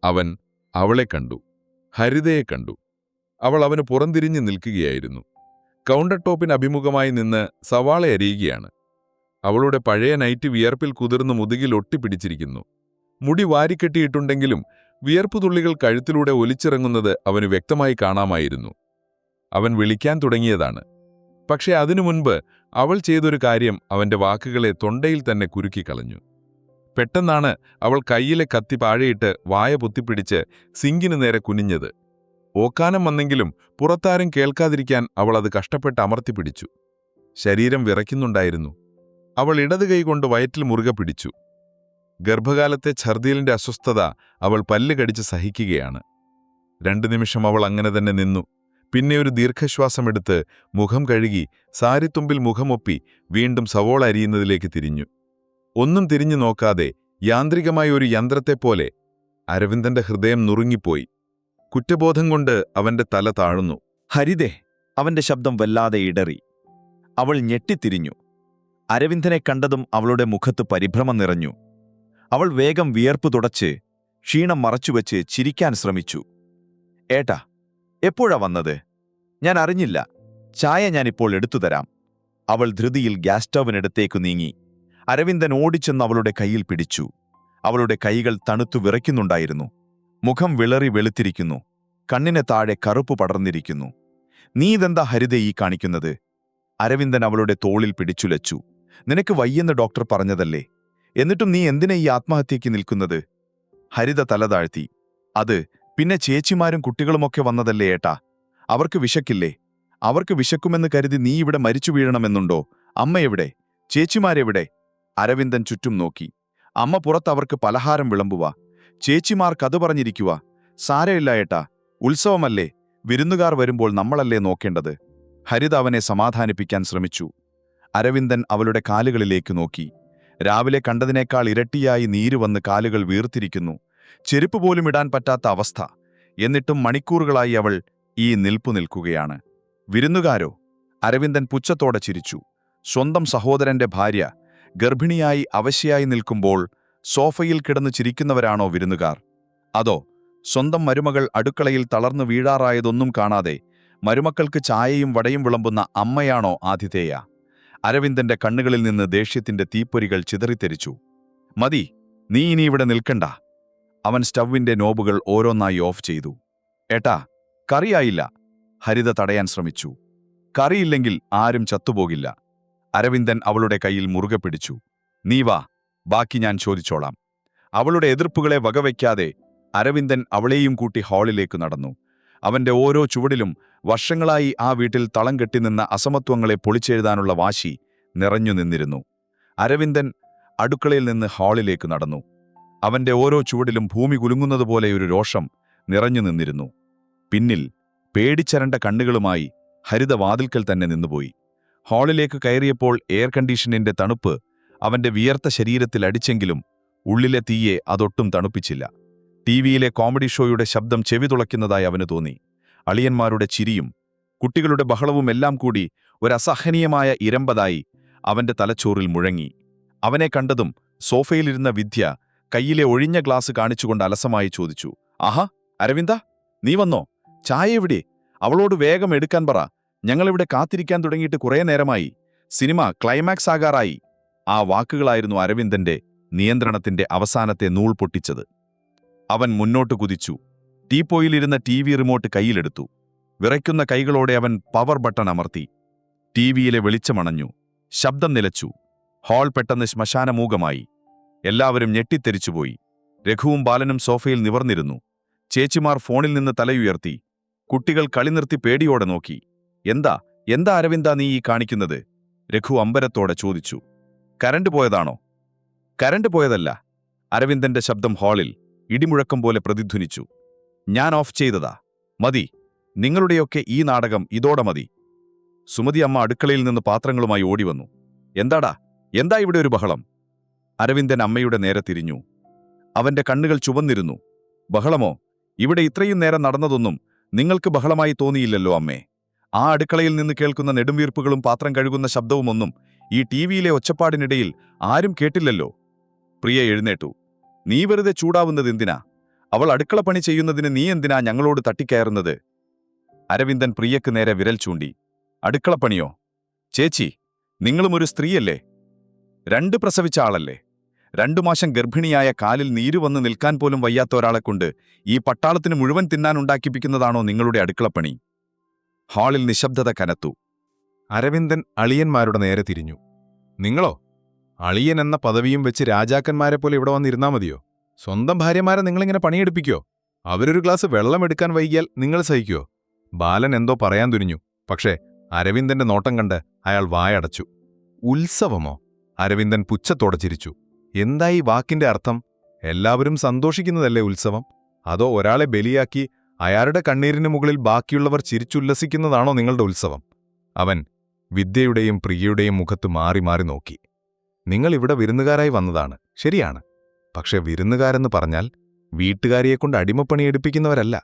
അവൻ അവളെ കണ്ടു, ഹരിതയെ കണ്ടു. അവൾ അവന് പുറംതിരിഞ്ഞ് നിൽക്കുകയായിരുന്നു. കൗണ്ടർ ടോപ്പിന് അഭിമുഖമായി നിന്ന് സവാള അരിയുകയാണ്. അവളുടെ പഴയ നൈറ്റ് വിയർപ്പിൽ കുതിർന്ന് മുതുകിൽ ഒട്ടിപ്പിടിച്ചിരിക്കുന്നു. മുടി വാരിക്കെട്ടിയിട്ടുണ്ടെങ്കിലും വിയർപ്പുതുള്ളികൾ കഴുത്തിലൂടെ ഒലിച്ചിറങ്ങുന്നത് അവന് വ്യക്തമായി കാണാമായിരുന്നു. അവൻ വിളിക്കാൻ തുടങ്ങിയതാണ്. പക്ഷേ അതിനു മുൻപ് അവൾ ചെയ്തൊരു കാര്യം അവന്റെ വാക്കുകളെ തൊണ്ടയിൽ തന്നെ കുരുക്കിക്കളഞ്ഞു. പെട്ടെന്നാണ് അവൾ കയ്യിലെ കത്തി പാഴയിട്ട് വായ പൊത്തിപ്പിടിച്ച് സിങ്കിന് നേരെ കുനിഞ്ഞത്. ഓക്കാനം വന്നെങ്കിലും പുറത്താരും കേൾക്കാതിരിക്കാൻ അവൾ അത് കഷ്ടപ്പെട്ട് അമർത്തിപ്പിടിച്ചു. ശരീരം വിറയ്ക്കുന്നുണ്ടായിരുന്നു. അവൾ ഇടത് കൈകൊണ്ട് വയറ്റിൽ മുറുകെ പിടിച്ചു. ഗർഭകാലത്തെ ഛർദിലിന്റെ അസ്വസ്ഥത അവൾ പല്ല് കടിച്ച് സഹിക്കുകയാണ്. 2 നിമിഷം അവൾ അങ്ങനെ തന്നെ നിന്നു. പിന്നെ ഒരു ദീർഘശ്വാസമെടുത്ത് മുഖം കഴുകി സാരിത്തുമ്പിൽ മുഖമൊപ്പി വീണ്ടും സവോള അരിയുന്നതിലേക്ക് തിരിഞ്ഞു. ഒന്നും തിരിഞ്ഞു നോക്കാതെ, യാന്ത്രികമായ ഒരു യന്ത്രത്തെപ്പോലെ. അരവിന്ദന്റെ ഹൃദയം നുറുങ്ങിപ്പോയി. കുറ്റബോധം കൊണ്ട് അവന്റെ തല താഴ്ന്നു. ഹരിതേ! അവന്റെ ശബ്ദം വല്ലാതെ ഇടറി. അവൾ ഞെട്ടിത്തിരിഞ്ഞു. അരവിന്ദനെ കണ്ടതും അവളുടെ മുഖത്ത് പരിഭ്രമം നിറഞ്ഞു. അവൾ വേഗം വിയർപ്പ് തുടച്ച് ക്ഷീണം മറച്ചുവെച്ച് ചിരിക്കാൻ ശ്രമിച്ചു. ഏട്ടാ, എപ്പോഴാ വന്നത്? ഞാൻ അറിഞ്ഞില്ല. ചായ ഞാനിപ്പോൾ എടുത്തുതരാം. അവൾ ധൃതിയിൽ ഗ്യാസ് സ്റ്റൗവിനടുത്തേക്കു നീങ്ങി. അരവിന്ദൻ ഓടിച്ചെന്ന് അവളുടെ കൈയിൽ പിടിച്ചു. അവളുടെ കൈകൾ തണുത്തു വിറയ്ക്കുന്നുണ്ടായിരുന്നു. മുഖം വിളറി വെളുത്തിരിക്കുന്നു. കണ്ണിന് താഴെ കറുപ്പ് പടർന്നിരിക്കുന്നു. നീ ഇതെന്താ ഹരിതേ ഈ കാണിക്കുന്നത്? അരവിന്ദൻ അവളുടെ തോളിൽ പിടിച്ചുലച്ചു. നിനക്ക് വയ്യെന്ന് ഡോക്ടർ പറഞ്ഞതല്ലേ? എന്നിട്ടും നീ എന്തിനാ ഈ ആത്മഹത്യയ്ക്ക് നിൽക്കുന്നത്? ഹരിത തലതാഴ്ത്തി. അത് പിന്നെ ചേച്ചിമാരും കുട്ടികളുമൊക്കെ വന്നതല്ലേ ഏട്ടാ. അവർക്ക് വിശക്കില്ലേ? അവർക്ക് വിശക്കുമെന്ന് കരുതി നീ ഇവിടെ മരിച്ചു വീഴണമെന്നുണ്ടോ? അമ്മയെവിടെ? ചേച്ചിമാരെവിടെ? അരവിന്ദൻ ചുറ്റും നോക്കി. അമ്മ പുറത്ത് അവർക്ക് പലഹാരം വിളമ്പുക. ചേച്ചിമാർ കഥ പറഞ്ഞിരിക്കുക. സാരമില്ല ഏട്ടാ, ഉത്സവമല്ലേ, വിരുന്നുകാർ വരുമ്പോൾ നമ്മളല്ലേ നോക്കേണ്ടത്. ഹരിത അവനെ സമാധാനിപ്പിക്കാൻ ശ്രമിച്ചു. അരവിന്ദൻ അവളുടെ കാലുകളിലേക്ക് നോക്കി. രാവിലെ കണ്ടതിനേക്കാൾ ഇരട്ടിയായി നീര് വന്ന് കാലുകൾ വീർത്തിരിക്കുന്നു. ചെരുപ്പ് പോലും ഇടാൻ പറ്റാത്ത അവസ്ഥ. എന്നിട്ടും മണിക്കൂറുകളായി അവൾ ഈ നിൽപ്പു നിൽക്കുകയാണ്. വിരുന്നുകാരോ? അരവിന്ദൻ പുച്ഛത്തോടെ ചിരിച്ചു. സ്വന്തം സഹോദരന്റെ ഭാര്യ ഗർഭിണിയായി അവശയായി നിൽക്കുമ്പോൾ സോഫയിൽ കിടന്നു ചിരിക്കുന്നവരാണോ വിരുന്നുകാർ? അതോ സ്വന്തം മരുമകൾ അടുക്കളയിൽ തളർന്നു വീഴാറായതൊന്നും കാണാതെ മരുമക്കൾക്ക് ചായയും വടയും വിളമ്പുന്ന അമ്മയാണോ ആതിഥേയ? അരവിന്ദന്റെ കണ്ണുകളിൽ നിന്ന് ദേഷ്യത്തിന്റെ തീപ്പൊരികൾ ചിതറിത്തെരിച്ചു. മതി, നീ ഇനി ഇവിടെ നിൽക്കണ്ട. അവൻ സ്റ്റൗവിന്റെ നോബുകൾ ഓരോന്നായി ഓഫ് ചെയ്തു. ഏട്ടാ, കറിയായില്ല. ഹരിത തടയാൻ ശ്രമിച്ചു. കറിയില്ലെങ്കിൽ ആരും ചത്തുപോകില്ല. അരവിന്ദൻ അവളുടെ കയ്യിൽ മുറുകെ പിടിച്ചു. നീ വാ, ബാക്കി ഞാൻ ചോദിച്ചോളാം. അവളുടെ എതിർപ്പുകളെ വകവയ്ക്കാതെ അരവിന്ദൻ അവളെയും കൂട്ടി ഹാളിലേക്ക് നടന്നു. അവന്റെ ഓരോ ചുവടിലും വർഷങ്ങളായി ആ വീട്ടിൽ തളം കെട്ടിനിന്ന അസമത്വങ്ങളെ പൊളിച്ചെഴുതാനുള്ള വാശി നിറഞ്ഞു നിന്നിരുന്നു. അരവിന്ദൻ അടുക്കളയിൽ നിന്ന് ഹാളിലേക്ക് നടന്നു. അവന്റെ ഓരോ ചുവടിലും ഭൂമി കുലുങ്ങുന്നതുപോലെയൊരു രോഷം നിറഞ്ഞു നിന്നിരുന്നു. പിന്നിൽ പേടിച്ചരണ്ട കണ്ണുകളുമായി ഹരിത വാതിൽക്കൽ തന്നെ നിന്നുപോയി. ഹാളിലേക്ക് കയറിയപ്പോൾ എയർ കണ്ടീഷനിന്റെ തണുപ്പ് അവന്റെ വിയർത്ത ശരീരത്തിൽ അടിച്ചെങ്കിലും ഉള്ളിലെ തീയെ അതൊട്ടും തണുപ്പിച്ചില്ല. ടിവിയിലെ കോമഡി ഷോയുടെ ശബ്ദം ചെവി തുളയ്ക്കുന്നതായി അവന് തോന്നി. അളിയന്മാരുടെ ചിരിയും കുട്ടികളുടെ ബഹളവും എല്ലാം കൂടി ഒരസഹനീയമായ ഇരമ്പതായി അവന്റെ തലച്ചോറിൽ മുഴങ്ങി. അവനെ കണ്ടതും സോഫയിലിരുന്ന വിദ്യ കയ്യിലെ ഒഴിഞ്ഞ ഗ്ലാസ് കാണിച്ചുകൊണ്ട് അലസമായി ചോദിച്ചു. ആഹാ, അരവിന്ദ, നീ വന്നോ? ചായ എവിടെ? അവളോട് വേഗം എടുക്കാൻ പറ. ഞങ്ങളിവിടെ കാത്തിരിക്കാൻ തുടങ്ങിയിട്ട് കുറേ നേരമായി. സിനിമ ക്ലൈമാക്സ് ആകാറായി. ആ വാക്കുകളായിരുന്നു അരവിന്ദന്റെ നിയന്ത്രണത്തിന്റെ അവസാനത്തെ നൂൽ പൊട്ടിച്ചത്. അവൻ മുന്നോട്ട് കുതിച്ചു. ടീപ്പോയിലിരുന്ന TV റിമോട്ട് കയ്യിലെടുത്തു. വിറയ്ക്കുന്ന കൈകളോടെ അവൻ പവർ ബട്ടൺ അമർത്തി. ടിവിയിലെ വെളിച്ചമണഞ്ഞു. ശബ്ദം നിലച്ചു. ഹാൾ പെട്ടെന്ന് ശ്മശാനമൂകമായി. എല്ലാവരും ഞെട്ടിത്തെരിച്ചുപോയി. രഘുവും ബാലനും സോഫയിൽ നിവർന്നിരുന്നു. ചേച്ചിമാർ ഫോണിൽ നിന്ന് തലയുയർത്തി. കുട്ടികൾ കളി നിർത്തി പേടിയോടെ നോക്കി. എന്താ അരവിന്ദ നീ ഈ കാണിക്കുന്നത്? രഘു അമ്പരത്തോടെ ചോദിച്ചു. കരണ്ട് പോയതാണോ? കരണ്ട് പോയതല്ല. അരവിന്ദന്റെ ശബ്ദം ഹാളിൽ ഇടിമുഴക്കം പോലെ പ്രതിധ്വനിച്ചു. ഞാൻ ഓഫ് ചെയ്തതാ. മതി. നിങ്ങളുടെയൊക്കെ ഈ നാടകം ഇതോടെ മതി. സുമതി അമ്മ അടുക്കളയിൽ നിന്ന് പാത്രങ്ങളുമായി ഓടിവന്നു. എന്താ ഇവിടെ ഒരു ബഹളം? അരവിന്ദൻ അമ്മയുടെ നേരെ തിരിഞ്ഞു. അവന്റെ കണ്ണുകൾ ചുവന്നിരുന്നു. ബഹളമോ? ഇവിടെ ഇത്രയും നേരം നടന്നതൊന്നും നിങ്ങൾക്ക് ബഹളമായി തോന്നിയില്ലല്ലോ അമ്മേ. ആ അടുക്കളയിൽ നിന്ന് കേൾക്കുന്ന നെടുംവീർപ്പുകളും പാത്രം കഴുകുന്ന ശബ്ദവുമൊന്നും ഈ ടിവിയിലെ ഒച്ചപ്പാടിനിടയിൽ ആരും കേട്ടില്ലല്ലോ. പ്രിയ എഴുന്നേറ്റു. നീ വെറുതെ ചൂടാവുന്നതെന്തിനാ? അവൾ അടുക്കള പണി ചെയ്യുന്നതിന് നീ എന്തിനാ ഞങ്ങളോട് തട്ടിക്കയറുന്നത്? അരവിന്ദൻ പ്രിയക്ക് നേരെ വിരൽ ചൂണ്ടി. അടുക്കളപ്പണിയോ? ചേച്ചി, നിങ്ങളും ഒരു സ്ത്രീയല്ലേ? 2 പ്രസവിച്ച ആളല്ലേ? 2 മാസം ഗർഭിണിയായ കാലിൽ നീരു വന്ന് നിൽക്കാൻ പോലും വയ്യാത്ത ഒരാളെക്കൊണ്ട് ഈ പട്ടാളത്തിന് മുഴുവൻ തിന്നാനുണ്ടാക്കിപ്പിക്കുന്നതാണോ നിങ്ങളുടെ അടുക്കളപ്പണി? ഹാളിൽ നിശബ്ദത കനത്തു. അരവിന്ദൻ അളിയന്മാരുടെ നേരെ തിരിഞ്ഞു. നിങ്ങളോ? അളിയൻ എന്ന പദവിയും വെച്ച് രാജാക്കന്മാരെ പോലെ ഇവിടെ വന്നിരുന്നാ മതിയോ? സ്വന്തം ഭാര്യമാരെ നിങ്ങളിങ്ങനെ പണിയെടുപ്പിക്കോ? അവരൊരു ഗ്ലാസ് വെള്ളം എടുക്കാൻ വൈകിയാൽ നിങ്ങൾ സഹിക്കോ? ബാലൻ എന്തോ പറയാൻ തുനിഞ്ഞു. പക്ഷേ അരവിന്ദന്റെ നോട്ടം കണ്ട് അയാൾ വായടച്ചു. ഉത്സവമോ? അരവിന്ദൻ പുച്ഛത്തോടെ ചിരിച്ചു. എന്താ ഈ വാക്കിന്റെ അർത്ഥം? എല്ലാവരും സന്തോഷിക്കുന്നതല്ലേ ഉത്സവം? അതോ ഒരാളെ ബലിയാക്കി അയാളുടെ കണ്ണീരിനു മുകളിൽ ബാക്കിയുള്ളവർ ചിരിച്ചുല്ലസിക്കുന്നതാണോ നിങ്ങളുടെ ഉത്സവം? അവൻ വിദ്യയുടെയും പ്രിയയുടെയും മുഖത്ത് മാറി മാറി നോക്കി. നിങ്ങളിവിടെ വിരുന്നുകാരായി വന്നതാണ്, ശരിയാണ്. പക്ഷെ വിരുന്നുകാരെന്ന് പറഞ്ഞാൽ വീട്ടുകാരിയെക്കൊണ്ട് അടിമപ്പണിയെടുപ്പിക്കുന്നവരല്ല.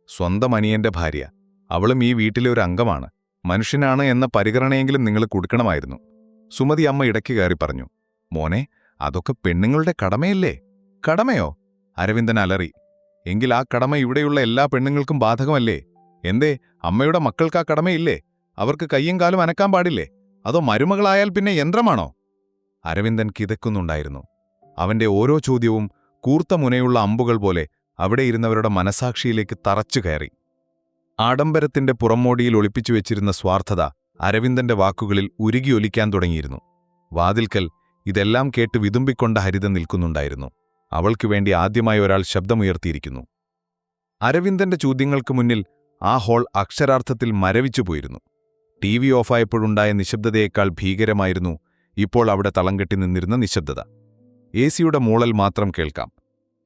സ്വന്തം അനിയന്റെ ഭാര്യ, അവളും ഈ വീട്ടിലെ ഒരു അംഗമാണ്, മനുഷ്യനാണ് എന്ന പരിഗണനയെങ്കിലും നിങ്ങൾ കൊടുക്കണമായിരുന്നു. സുമതി അമ്മ ഇടയ്ക്ക് കയറി പറഞ്ഞു. മോനെ, അതൊക്കെ പെണ്ണുങ്ങളുടെ കടമയല്ലേ? കടമയോ? അരവിന്ദൻ അലറി. എങ്കിൽ ആ കടമ ഇവിടെയുള്ള എല്ലാ പെണ്ണുങ്ങൾക്കും ബാധകമല്ലേ? എന്തേ അമ്മയുടെ മക്കൾക്ക് ആ കടമയില്ലേ? അവർക്ക് കയ്യും കാലും അനക്കാൻ പാടില്ലേ? അതോ മരുമകളായാൽ പിന്നെ യന്ത്രമാണോ? അരവിന്ദൻ കിതക്കുന്നുണ്ടായിരുന്നു. അവന്റെ ഓരോ ചോദ്യവും കൂർത്ത മുനയുള്ള അമ്പുകൾ പോലെ അവിടെ ഇരുന്നവരുടെ മനസാക്ഷിയിലേക്ക് തറച്ചു കയറി. ആഡംബരത്തിന്റെ പുറമോടിയിൽ ഒളിപ്പിച്ചുവെച്ചിരുന്ന സ്വാർത്ഥത അരവിന്ദന്റെ വാക്കുകളിൽ ഉരുകിയൊലിക്കാൻ തുടങ്ങിയിരുന്നു. വാതിൽക്കൽ ഇതെല്ലാം കേട്ട് വിതുമ്പിക്കൊണ്ട ഹരിത നിൽക്കുന്നുണ്ടായിരുന്നു. അവൾക്കു വേണ്ടി ആദ്യമായി ഒരാൾ ശബ്ദമുയർത്തിയിരിക്കുന്നു. അരവിന്ദന്റെ ചോദ്യങ്ങൾക്കു മുന്നിൽ ആ ഹോൾ അക്ഷരാർത്ഥത്തിൽ മരവിച്ചുപോയിരുന്നു. TV ഓഫായപ്പോഴുണ്ടായ നിശബ്ദതയേക്കാൾ ഭീകരമായിരുന്നു ഇപ്പോൾ അവിടെ തളം കെട്ടി നിന്നിരുന്ന നിശബ്ദത. AC-യുടെ മൂളൽ മാത്രം കേൾക്കാം.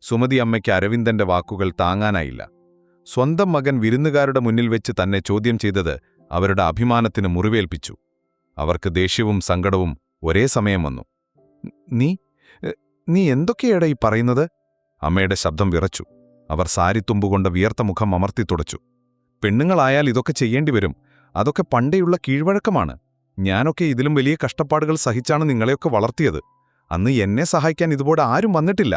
സുമതി അമ്മയ്ക്ക് അരവിന്ദന്റെ വാക്കുകൾ താങ്ങാനായില്ല. സ്വന്തം മകൻ വിരുന്നുകാരുടെ മുന്നിൽ വെച്ച് തന്നെ ചോദ്യം ചെയ്തത് അവരുടെ അഭിമാനത്തിന് മുറിവേൽപ്പിച്ചു. അവർക്ക് ദേഷ്യവും സങ്കടവും ഒരേ സമയം വന്നു. നീ എന്തൊക്കെയാടാ ഈ പറയുന്നത്? അമ്മയുടെ ശബ്ദം വിറച്ചു. അവർ സാരിത്തുമ്പുകൊണ്ട് വിയർത്ത മുഖം അമർത്തി തുടച്ചു. പെണ്ണുങ്ങളായാൽ ഇതൊക്കെ ചെയ്യേണ്ടിവരും. അതൊക്കെ പണ്ടേയുള്ള കീഴ്വഴക്കമാണ്. ഞാനൊക്കെ ഇതിലും വലിയ കഷ്ടപ്പാടുകൾ സഹിച്ചാണ് നിങ്ങളെയൊക്കെ വളർത്തിയത്. അന്ന് എന്നെ സഹായിക്കാൻ ഇതുപോലെ ആരും വന്നിട്ടില്ല.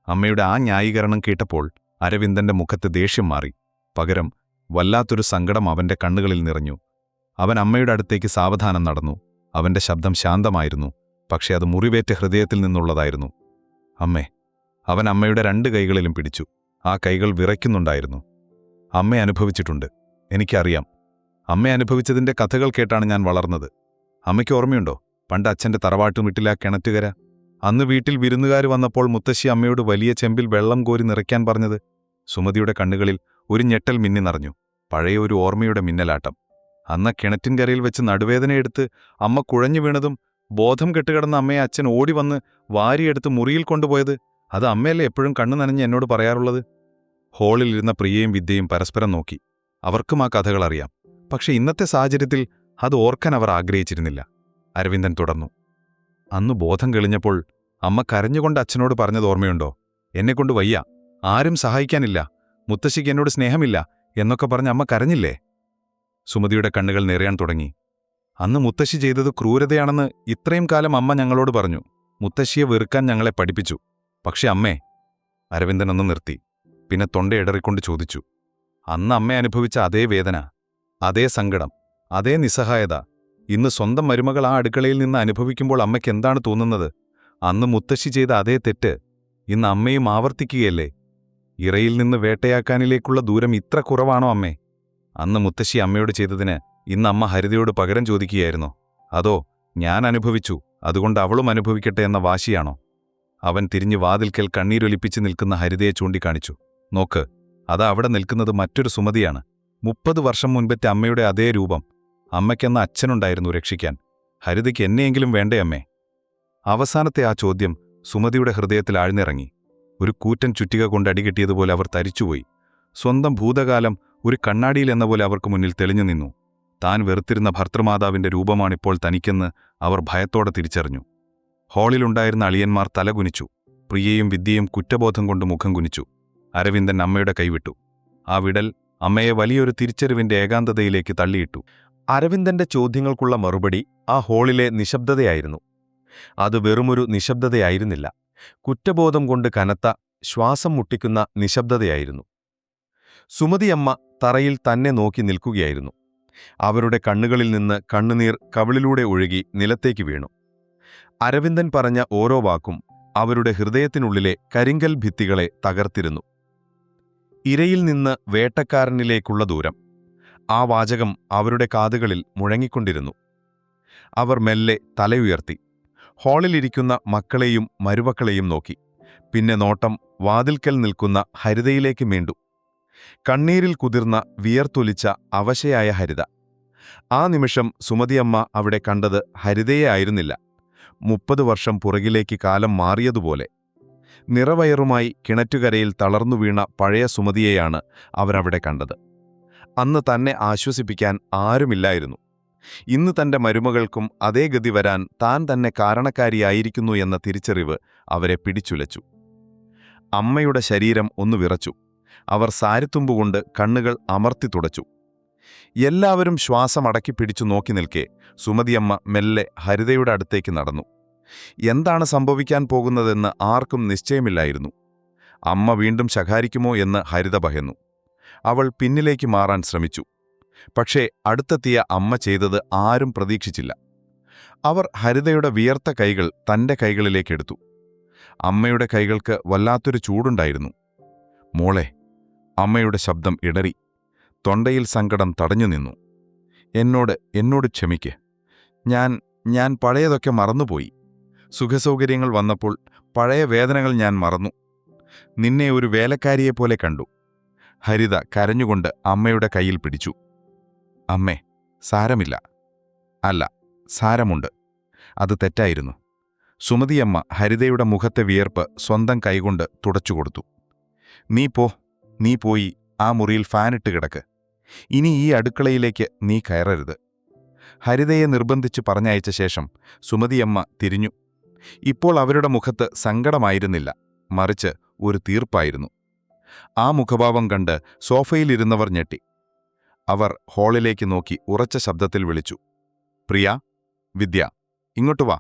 അമ്മയുടെ ആ ന്യായീകരണം കേട്ടപ്പോൾ അരവിന്ദന്റെ മുഖത്ത് ദേഷ്യം മാറി. പകരം വല്ലാത്തൊരു സങ്കടം അവന്റെ കണ്ണുകളിൽ നിറഞ്ഞു. അവൻ അമ്മയുടെ അടുത്തേക്ക് സാവധാനം നടന്നു. അവന്റെ ശബ്ദം ശാന്തമായിരുന്നു, പക്ഷെ അത് മുറിവേറ്റ ഹൃദയത്തിൽ നിന്നുള്ളതായിരുന്നു. അമ്മേ. അവൻ അമ്മയുടെ 2 കൈകളിലും പിടിച്ചു. ആ കൈകൾ വിറയ്ക്കുന്നുണ്ടായിരുന്നു. അമ്മ അനുഭവിച്ചിട്ടുണ്ട്, എനിക്കറിയാം. അമ്മ അനുഭവിച്ചതിന്റെ കഥകൾ കേട്ടാണ് ഞാൻ വളർന്നത്. അമ്മയ്ക്ക് ഓർമ്മയുണ്ടോ പണ്ട് അച്ഛന്റെ തറവാട്ടുമിട്ടില്ല കിണറ്റുകര? അന്ന് വീട്ടിൽ വിരുന്നുകാർ വന്നപ്പോൾ മുത്തശ്ശി അമ്മയോട് വലിയ ചെമ്പിൽ വെള്ളം കോരി നിറയ്ക്കാൻ പറഞ്ഞത്? സുമതിയുടെ കണ്ണുകളിൽ ഒരു ഞെട്ടൽ മിന്നി നിറഞ്ഞു. പഴയ ഒരു ഓർമ്മയുടെ മിന്നലാട്ടം. അന്ന് കിണറ്റിൻകരയിൽ വെച്ച് നടുവേദനയെടുത്ത് അമ്മ കുഴഞ്ഞു വീണതും ബോധം കെട്ടുകിടന്ന അമ്മയെ അച്ഛൻ ഓടിവന്ന് വാരിയെടുത്ത് മുറിയിൽ കൊണ്ടുപോയത്, അത് അമ്മയല്ലേ എപ്പോഴും കണ്ണു നനഞ്ഞ് എന്നോട് പറയാറുള്ളത്? ഹോളിലിരുന്ന പ്രിയയും വിദ്യയും പരസ്പരം നോക്കി. അവർക്കും ആ കഥകൾ അറിയാം. പക്ഷെ ഇന്നത്തെ സാഹചര്യത്തിൽ അത് ഓർക്കാൻ അവർ ആഗ്രഹിച്ചിരുന്നില്ല. അരവിന്ദൻ തുടർന്നു. അന്ന് ബോധം തെളിഞ്ഞപ്പോൾ അമ്മ കരഞ്ഞുകൊണ്ട് അച്ഛനോട് പറഞ്ഞത് ഓർമ്മയുണ്ടോ? എന്നെക്കൊണ്ട് വയ്യ, ആരും സഹായിക്കാനില്ല, മുത്തശ്ശിക്ക് എന്നോട് സ്നേഹമില്ല എന്നൊക്കെ പറഞ്ഞ് അമ്മ കരഞ്ഞില്ലേ? സുമതിയുടെ കണ്ണുകൾ നിറയാൻ തുടങ്ങി. അന്ന് മുത്തശ്ശി ചെയ്തത് ക്രൂരതയാണെന്ന് ഇത്രയും കാലം അമ്മ ഞങ്ങളോട് പറഞ്ഞു. മുത്തശ്ശിയെ വെറുക്കാൻ ഞങ്ങളെ പഠിപ്പിച്ചു. പക്ഷെ അമ്മേ. അരവിന്ദൻ ഒന്ന് നിർത്തി. പിന്നെ തൊണ്ടയിടറിക്കൊണ്ട് ചോദിച്ചു. അന്ന് അമ്മ അനുഭവിച്ച അതേ വേദന, അതേ സങ്കടം, അതേ നിസ്സഹായത ഇന്ന് സ്വന്തം മരുമകൾ ആ അടുക്കളയിൽ നിന്ന് അനുഭവിക്കുമ്പോൾ അമ്മയ്ക്ക് എന്താണ് തോന്നുന്നത്? അന്ന് മുത്തശ്ശി ചെയ്ത അതേ തെറ്റ് ഇന്ന് അമ്മയും ആവർത്തിക്കുകയല്ലേ? ഇറയിൽ നിന്ന് വേട്ടയാക്കാനിലേക്കുള്ള ദൂരം ഇത്ര കുറവാണോ അമ്മേ? അന്ന് മുത്തശ്ശി അമ്മയോട് ചെയ്തതിന് ഇന്ന് അമ്മ ഹരിതയോട് പകരം ചോദിക്കുകയായിരുന്നോ? അതോ ഞാൻ അനുഭവിച്ചു, അതുകൊണ്ട് അവളും അനുഭവിക്കട്ടെ എന്ന വാശിയാണോ? അവൻ തിരിഞ്ഞു വാതിൽക്കൽ കണ്ണീരൊലിപ്പിച്ച് നിൽക്കുന്ന ഹരിതയെ ചൂണ്ടിക്കാണിച്ചു. നോക്ക്, അതാ അവിടെ നിൽക്കുന്നത് മറ്റൊരു സുമതിയാണ്. 30 വർഷം മുൻപത്തെ അമ്മയുടെ അതേ രൂപം. അമ്മയ്ക്കെന്ന അച്ഛനുണ്ടായിരുന്നു രക്ഷിക്കാൻ. ഹരിതയ്ക്ക് എന്നെയെങ്കിലും വേണ്ടേ അമ്മേ? അവസാനത്തെ ആ ചോദ്യം സുമതിയുടെ ഹൃദയത്തിൽ ആഴ്ന്നിറങ്ങി. ഒരു കൂറ്റൻ ചുറ്റിക കൊണ്ട് അടികെട്ടിയതുപോലെ അവർ തരിച്ചുപോയി. സ്വന്തം ഭൂതകാലം ഒരു കണ്ണാടിയിലെന്ന പോലെ അവർക്ക് മുന്നിൽ തെളിഞ്ഞു നിന്നു. താൻ വെറുത്തിരുന്ന ഭർത്തൃമാതാവിന്റെ രൂപമാണിപ്പോൾ തനിക്കെന്ന് അവർ ഭയത്തോടെ തിരിച്ചറിഞ്ഞു. ഹാളിലുണ്ടായിരുന്ന അളിയന്മാർ തലകുനിച്ചു. പ്രിയയും വിദ്യയും കുറ്റബോധം കൊണ്ട് മുഖം കുനിച്ചു. അരവിന്ദൻ അമ്മയുടെ കൈവിട്ടു. ആ വിടൽ അമ്മയെ വലിയൊരു തിരിച്ചറിവിന്റെ ഏകാന്തതയിലേക്ക് തള്ളിയിട്ടു. അരവിന്ദന്റെ ചോദ്യങ്ങൾക്കുള്ള മറുപടി ആ ഹാളിലെ നിശബ്ദതയായിരുന്നു. അത് വെറുമൊരു നിശബ്ദതയായിരുന്നില്ല, കുറ്റബോധം കൊണ്ട് കനത്ത, ശ്വാസം മുട്ടിക്കുന്ന നിശബ്ദതയായിരുന്നു. സുമതിയമ്മ തറയിൽ തന്നെ നോക്കി നിൽക്കുകയായിരുന്നു. അവരുടെ കണ്ണുകളിൽ നിന്ന് കണ്ണുനീർ കവിളിലൂടെ ഒഴുകി നിലത്തേക്ക് വീണു. അരവിന്ദൻ പറഞ്ഞ ഓരോ വാക്കും അവരുടെ ഹൃദയത്തിനുള്ളിലെ കരിങ്കൽ ഭിത്തികളെ തകർത്തിരുന്നു. ഇരയിൽ നിന്ന് വേട്ടക്കാരനിലേക്കുള്ള ദൂരം. ആ വാചകം അവരുടെ കാതുകളിൽ മുഴങ്ങിക്കൊണ്ടിരുന്നു. അവർ മെല്ലെ തലയുയർത്തി. ഹാളിലിരിക്കുന്ന മക്കളെയും മരുമക്കളെയും നോക്കി. പിന്നെ നോട്ടം വാതിൽക്കൽ നിൽക്കുന്ന ഹരിതയിലേക്ക് മീണ്ടു. കണ്ണീരിൽ കുതിർന്ന വിയർത്തൊലിച്ച അവശയായ ഹരിത. ആ നിമിഷം സുമതിയമ്മ അവിടെ കണ്ടത് ഹരിതയെ ആയിരുന്നില്ല, 30 വർഷം പുറകിലേക്ക് കാലം മാറിയതുപോലെ. നിറവയറുമായി കിണറ്റുകരയിൽ തളർന്നു വീണ പഴയ സുമതിയെയാണ് അവരവിടെ കണ്ടത്. അന്ന് തന്നെ ആശ്വസിപ്പിക്കാൻ ആരുമില്ലായിരുന്നു. ഇന്ന് തന്റെ മരുമകൾക്കും അതേ ഗതി വരാൻ താൻ തന്നെ കാരണക്കാരിയായിരിക്കുന്നു എന്ന തിരിച്ചറിവ് അവരെ പിടിച്ചുലച്ചു. അമ്മയുടെ ശരീരം ഒന്നു വിറച്ചു. അവർ സാരിത്തുമ്പുകൊണ്ട് കണ്ണുകൾ അമർത്തി തുടച്ചു. എല്ലാവരും ശ്വാസമടക്കി പിടിച്ചു നോക്കി നിൽക്കെ സുമതിയമ്മ മെല്ലെ ഹരിതയുടെ അടുത്തേക്ക് നടന്നു. എന്താണ് സംഭവിക്കാൻ പോകുന്നതെന്ന് ആർക്കും നിശ്ചയമില്ലായിരുന്നു. അമ്മ വീണ്ടും ശകാരിക്കുമോ എന്ന് ഹരിത ഭയന്നു. അവൾ പിന്നിലേക്ക് മാറാൻ ശ്രമിച്ചു. പക്ഷേ അടുത്തെത്തിയ അമ്മ ചെയ്തത് ആരും പ്രതീക്ഷിച്ചില്ല. അവർ ഹരിതയുടെ വിയർത്ത കൈകൾ തന്റെ കൈകളിലേക്കെടുത്തു. അമ്മയുടെ കൈകൾക്ക് വല്ലാത്തൊരു ചൂടുണ്ടായിരുന്നു. മോളെ, അമ്മയുടെ ശബ്ദം ഇടറി. തൊണ്ടയിൽ സങ്കടം തടഞ്ഞു നിന്നു. എന്നോട് ക്ഷമിക്ക്. ഞാൻ പഴയതൊക്കെ മറന്നുപോയി. സുഖസൗകര്യങ്ങൾ വന്നപ്പോൾ പഴയ വേദനകൾ ഞാൻ മറന്നു. നിന്നെ ഒരു വേലക്കാരിയെപ്പോലെ കണ്ടു. ഹരിത കരഞ്ഞുകൊണ്ട് അമ്മയുടെ കയ്യിൽ പിടിച്ചു. അമ്മേ, സാരമില്ല. അല്ല, സാരമുണ്ട്. അത് തെറ്റായിരുന്നു. സുമതിയമ്മ ഹരിതയുടെ മുഖത്തെ വിയർപ്പ് സ്വന്തം കൈകൊണ്ട് തുടച്ചുകൊടുത്തു. നീ പോയി ആ മുറിയിൽ ഫാനിട്ട് കിടക്ക്. ഇനി ഈ അടുക്കളയിലേക്ക് നീ കയറരുത്. ഹരിതയെ നിർബന്ധിച്ച് പറഞ്ഞയച്ച ശേഷം സുമതിയമ്മ തിരിഞ്ഞു. ഇപ്പോൾ അവരുടെ മുഖത്ത് സങ്കടമായിരുന്നില്ല, മറിച്ച് ഒരു തീർപ്പായിരുന്നു. ആ മുഖഭാവം കണ്ട് സോഫയിലിരുന്നവർ ഞെട്ടി. അവർ ഹാളിലേക്ക് നോക്കി ഉറച്ച ശബ്ദത്തിൽ വിളിച്ചു. പ്രിയ, വിദ്യ, ഇങ്ങോട്ട് വാ.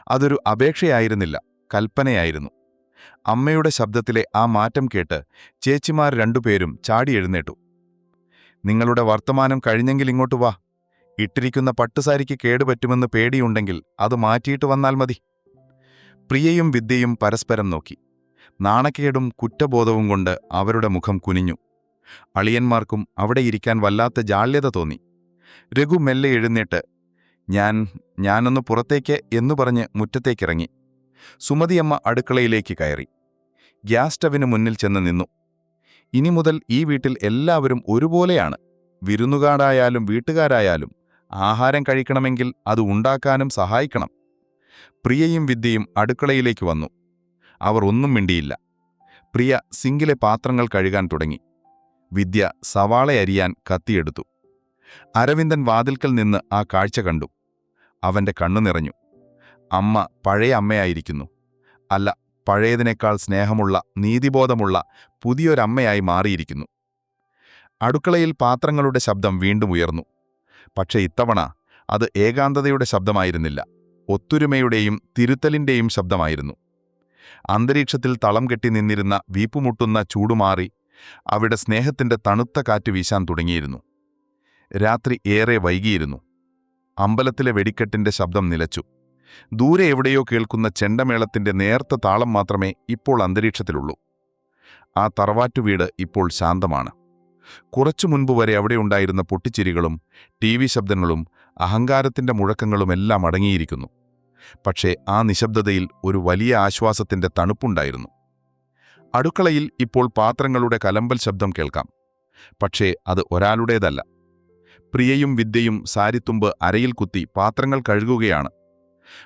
അതൊരു അപേക്ഷയായിരുന്നില്ല, കൽപ്പനയായിരുന്നു. അമ്മയുടെ ശബ്ദത്തിലെ ആ മാറ്റം കേട്ട് ചേച്ചിമാർ രണ്ടുപേരും ചാടി എഴുന്നേറ്റു. നിങ്ങളുടെ വർത്തമാനം കഴിഞ്ഞെങ്കിൽ ഇങ്ങോട്ട് വാ. ഇട്ടിരിക്കുന്ന പട്ടുസാരിക്ക് കേടുപറ്റുമെന്ന് പേടിയുണ്ടെങ്കിൽ അത് മാറ്റിയിട്ട് വന്നാൽ മതി. പ്രിയയും വിദ്യയും പരസ്പരം നോക്കി. നാണക്കേടും കുറ്റബോധവും കൊണ്ട് അവരുടെ മുഖം കുനിഞ്ഞു. അളിയന്മാർക്കും അവിടെ ഇരിക്കാൻ വല്ലാത്ത ജാള്യത തോന്നി. രഘു മെല്ലെ എഴുന്നേറ്റ് ഞാനൊന്ന് പുറത്തേക്ക് എന്നു പറഞ്ഞ് മുറ്റത്തേക്കിറങ്ങി. സുമതിയമ്മ അടുക്കളയിലേക്ക് കയറി. ഗ്യാസ് സ്റ്റവിന് മുന്നിൽ ചെന്ന് നിന്നു. ഇനി മുതൽ ഈ വീട്ടിൽ എല്ലാവരും ഒരുപോലെയാണ്. വിരുന്നുകാരായാലും വീട്ടുകാരായാലും ആഹാരം കഴിക്കണമെങ്കിൽ അത് ഉണ്ടാക്കാനും സഹായിക്കണം. പ്രിയയും വിദ്യയും അടുക്കളയിലേക്ക് വന്നു. അവർ ഒന്നും മിണ്ടിയില്ല. പ്രിയ സിങ്കിലെ പാത്രങ്ങൾ കഴുകാൻ തുടങ്ങി. വിദ്യ സവാള അരിയാൻ കത്തിയെടുത്തു. അരവിന്ദൻ വാതിൽക്കൽ നിന്ന് ആ കാഴ്ച കണ്ടു. അവന്റെ കണ്ണു നിറഞ്ഞു. അമ്മ പഴയ അമ്മയായിരിക്കുന്നു. അല്ല, പഴയതിനേക്കാൾ സ്നേഹമുള്ള, നീതിബോധമുള്ള പുതിയൊരമ്മയായി മാറിയിരിക്കുന്നു. അടുക്കളയിൽ പാത്രങ്ങളുടെ ശബ്ദം വീണ്ടും ഉയർന്നു. പക്ഷെ ഇത്തവണ അത് ഏകാന്തതയുടെ ശബ്ദമായിരുന്നില്ല, ഒത്തൊരുമയുടെയും തിരുത്തലിന്റെയും ശബ്ദമായിരുന്നു. അന്തരീക്ഷത്തിൽ തളം കെട്ടി നിന്നിരുന്ന വീപ്പുമുട്ടുന്ന ചൂടുമാറി അവിടെ സ്നേഹത്തിന്റെ തണുത്ത കാറ്റ് വീശാൻ തുടങ്ങിയിരുന്നു. രാത്രി ഏറെ വൈകിയിരുന്നു. അമ്പലത്തിലെ വെടിക്കെട്ടിന്റെ ശബ്ദം നിലച്ചു. ദൂരെ എവിടെയോ കേൾക്കുന്ന ചെണ്ടമേളത്തിന്റെ നേർത്ത താളം മാത്രമേ ഇപ്പോൾ അന്തരീക്ഷത്തിലുള്ളൂ. ആ തറവാറ്റുവീട് ഇപ്പോൾ ശാന്തമാണ്. കുറച്ചു മുൻപ് വരെ അവിടെയുണ്ടായിരുന്ന പൊട്ടിച്ചിരികളും TV ശബ്ദങ്ങളും അഹങ്കാരത്തിന്റെ മുഴക്കങ്ങളുമെല്ലാം അടങ്ങിയിരിക്കുന്നു. പക്ഷേ ആ നിശബ്ദതയിൽ ഒരു വലിയ ആശ്വാസത്തിന്റെ തണുപ്പുണ്ടായിരുന്നു. അടുക്കളയിൽ ഇപ്പോൾ പാത്രങ്ങളുടെ കലമ്പൽ ശബ്ദം കേൾക്കാം. പക്ഷേ അത് ഒരാളുടേതല്ല. പ്രിയയും വിദ്യയും സാരിത്തുമ്പ് അരയിൽ കുത്തി പാത്രങ്ങൾ കഴുകുകയാണ്.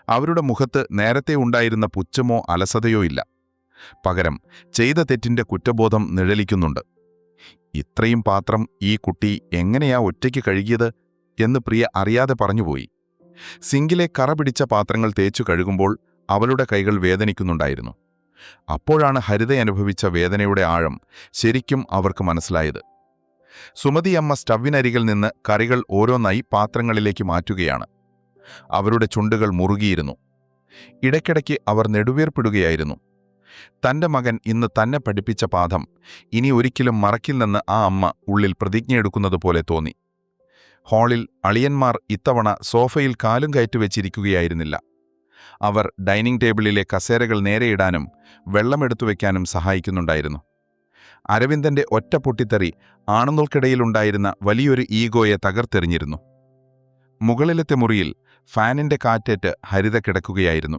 അവരുടെ മുഖത്ത് നേരത്തെ ഉണ്ടായിരുന്ന പുച്ഛമോ അലസതയോ ഇല്ല. പകരം ചെയ്ത തെറ്റിന്റെ കുറ്റബോധം നിഴലിക്കുന്നുണ്ട്. ഇത്രയും പാത്രം ഈ കുട്ടി എങ്ങനെയാ ഒറ്റയ്ക്ക് കഴുകിയത് എന്ന് പ്രിയ അറിയാതെ പറഞ്ഞുപോയി. സിങ്കിലെ കറ പിടിച്ച പാത്രങ്ങൾ തേച്ചു കഴുകുമ്പോൾ അവളുടെ കൈകൾ വേദനിക്കുന്നുണ്ടായിരുന്നു. അപ്പോഴാണ് ഹരിത അനുഭവിച്ച വേദനയുടെ ആഴം ശരിക്കും അവർക്ക് മനസ്സിലായത്. സുമതിയമ്മ സ്റ്റവിനരികിൽ നിന്ന് കറികൾ ഓരോന്നായി പാത്രങ്ങളിലേക്ക് മാറ്റുകയാണ്. അവരുടെ ചുണ്ടുകൾ മുറുകിയിരുന്നു. ഇടയ്ക്കിടയ്ക്ക് അവർ നെടുവീർപ്പിടുകയായിരുന്നു. തന്റെ മകൻ ഇന്ന് തന്നെ പഠിപ്പിച്ച പാഠം ഇനി ഒരിക്കലും മറക്കില്ലെന്ന് ആ അമ്മ ഉള്ളിൽ പ്രതിജ്ഞയെടുക്കുന്നതുപോലെ തോന്നി. ഹാളിൽ അളിയന്മാർ ഇത്തവണ സോഫയിൽ കാലും കയറ്റിവെച്ചിരിക്കുകയായിരുന്നില്ല. അവർ ഡൈനിങ് ടേബിളിലെ കസേരകൾ നേരെയിടാനും വെള്ളമെടുത്തു വയ്ക്കാനും സഹായിക്കുന്നുണ്ടായിരുന്നു. അരവിന്ദന്റെ ഒറ്റ പൊട്ടിത്തെറി ആണുങ്ങൾക്കിടയിലുണ്ടായിരുന്ന വലിയൊരു ഈഗോയെ തകർത്തെറിഞ്ഞിരുന്നു. മുകളിലത്തെ മുറിയിൽ ഫാനിന്റെ കാറ്റേറ്റ് ഹരിത കിടക്കുകയായിരുന്നു.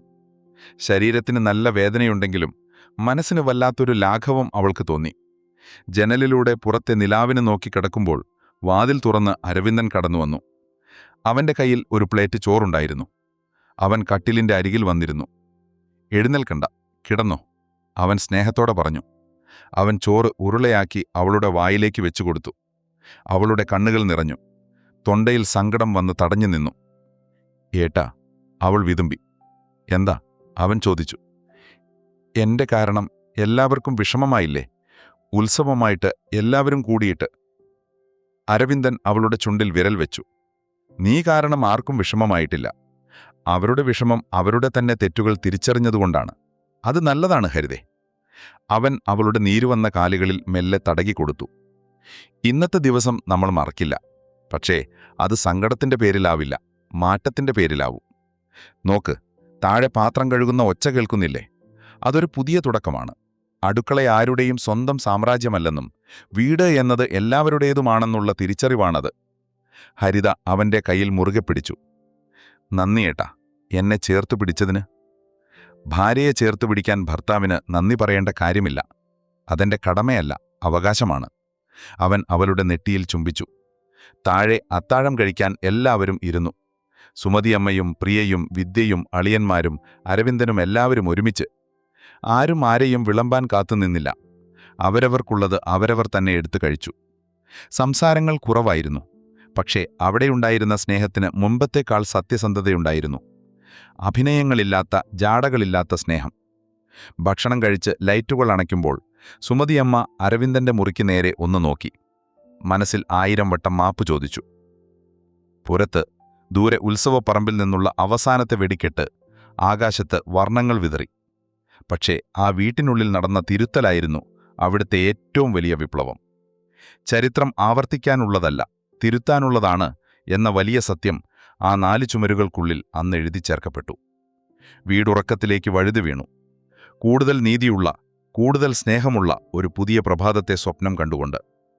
ശരീരത്തിന് നല്ല വേദനയുണ്ടെങ്കിലും മനസ്സിന് വല്ലാത്തൊരു ലാഘവം അവൾക്ക് തോന്നി. ജനലിലൂടെ പുറത്തെ നിലാവിനെ നോക്കിക്കിടക്കുമ്പോൾ വാതിൽ തുറന്ന് അരവിന്ദൻ കടന്നുവന്നു. അവന്റെ കയ്യിൽ ഒരു പ്ലേറ്റ് ചോറുണ്ടായിരുന്നു. അവൻ കട്ടിലിന്റെ അരികിൽ വന്നിരുന്നു. എഴുന്നേൽക്കണ്ട, കിടന്നോ, അവൻ സ്നേഹത്തോടെ പറഞ്ഞു. അവൻ ചോറ് ഉരുളയാക്കി അവളുടെ വായിലേക്ക് വെച്ചുകൊടുത്തു. അവളുടെ കണ്ണുകൾ നിറഞ്ഞു. തൊണ്ടയിൽ സങ്കടം വന്ന് തടഞ്ഞു നിന്നു. ഏട്ടാ, അവൾ വിതുമ്പി. എന്താ? അവൻ ചോദിച്ചു. എന്റെ കാരണം എല്ലാവർക്കും വിഷമമായില്ലേ? ഉത്സവമായിട്ട് എല്ലാവരും കൂടിയിട്ട്. അരവിന്ദൻ അവളുടെ ചുണ്ടിൽ വിരൽ വെച്ചു. നീ കാരണം ആർക്കും വിഷമമായിട്ടില്ല. അവരുടെ വിഷമം അവരുടെ തന്നെ തെറ്റുകൾ തിരിച്ചറിഞ്ഞതുകൊണ്ടാണ്. അത് നല്ലതാണ് ഹരിതേ. അവൻ അവളുടെ നീരുവന്ന കാലുകളിൽ മെല്ലെ തടകിക്കൊടുത്തു. ഇന്നത്തെ ദിവസം നമ്മൾ മറക്കില്ല. പക്ഷേ അത് സങ്കടത്തിന്റെ പേരിലാവില്ല, മാറ്റത്തിന്റെ പേരിലാവും. നോക്ക്, താഴെ പാത്രം കഴുകുന്ന ഒച്ച കേൾക്കുന്നില്ലേ? അതൊരു പുതിയ തുടക്കമാണ്. അടുക്കള ആരുടെയും സ്വന്തം സാമ്രാജ്യമല്ലെന്നും വീട് എന്നത് എല്ലാവരുടേതുമാണെന്നുള്ള തിരിച്ചറിവാണത്. ഹരിത അവന്റെ കയ്യിൽ മുറുകെ പിടിച്ചു. നന്ദിയേട്ടാ, എന്നെ ചേർത്തു പിടിച്ചതിന്. ഭാര്യയെ ചേർത്തു പിടിക്കാൻ ഭർത്താവിന് നന്ദി പറയേണ്ട കാര്യമില്ല. അതെന്റെ കടമയല്ല, അവകാശമാണ്. അവൻ അവളുടെ നെറ്റിയിൽ ചുംബിച്ചു. താഴെ അത്താഴം കഴിക്കാൻ എല്ലാവരും ഇരുന്നു. സുമതിയമ്മയും പ്രിയയും വിദ്യയും അളിയന്മാരും അരവിന്ദനും എല്ലാവരും ഒരുമിച്ച്. ആരും ആരെയും വിളമ്പാൻ കാത്തുനിന്നില്ല. അവരവർക്കുള്ളത് അവരവർ തന്നെ എടുത്തു കഴിച്ചു. സംസാരങ്ങൾ കുറവായിരുന്നു. പക്ഷേ അവിടെയുണ്ടായിരുന്ന സ്നേഹത്തിന് മുമ്പത്തേക്കാൾ സത്യസന്ധതയുണ്ടായിരുന്നു. അഭിനയങ്ങളില്ലാത്ത, ജാടകളില്ലാത്ത സ്നേഹം. ഭക്ഷണം കഴിച്ച് ലൈറ്റുകൾ അണയ്ക്കുമ്പോൾ സുമതിയമ്മ അരവിന്ദന്റെ മുറിക്ക് നേരെ ഒന്ന് നോക്കി. മനസ്സിൽ 1000 വട്ടം മാപ്പ് ചോദിച്ചു. പുറത്ത് ദൂരെ ഉത്സവപ്പറമ്പിൽ നിന്നുള്ള അവസാനത്തെ വെടിക്കെട്ട് ആകാശത്ത് വർണ്ണങ്ങൾ വിതറി. പക്ഷേ ആ വീട്ടിനുള്ളിൽ നടന്ന തിരുത്തലായിരുന്നു അവിടുത്തെ ഏറ്റവും വലിയ വിപ്ലവം. ചരിത്രം ആവർത്തിക്കാനുള്ളതല്ല, തിരുത്താനുള്ളതാണ് എന്ന വലിയ സത്യം ആ 4 ചുമരുകൾക്കുള്ളിൽ അന്ന് എഴുതി ചേർക്കപ്പെട്ടു. വീടുറക്കത്തിലേക്ക് വഴുതി വീണു. കൂടുതൽ നീതിയുള്ള, കൂടുതൽ സ്നേഹമുള്ള ഒരു പുതിയ പ്രഭാതത്തെ സ്വപ്നം കണ്ടുകൊണ്ട്.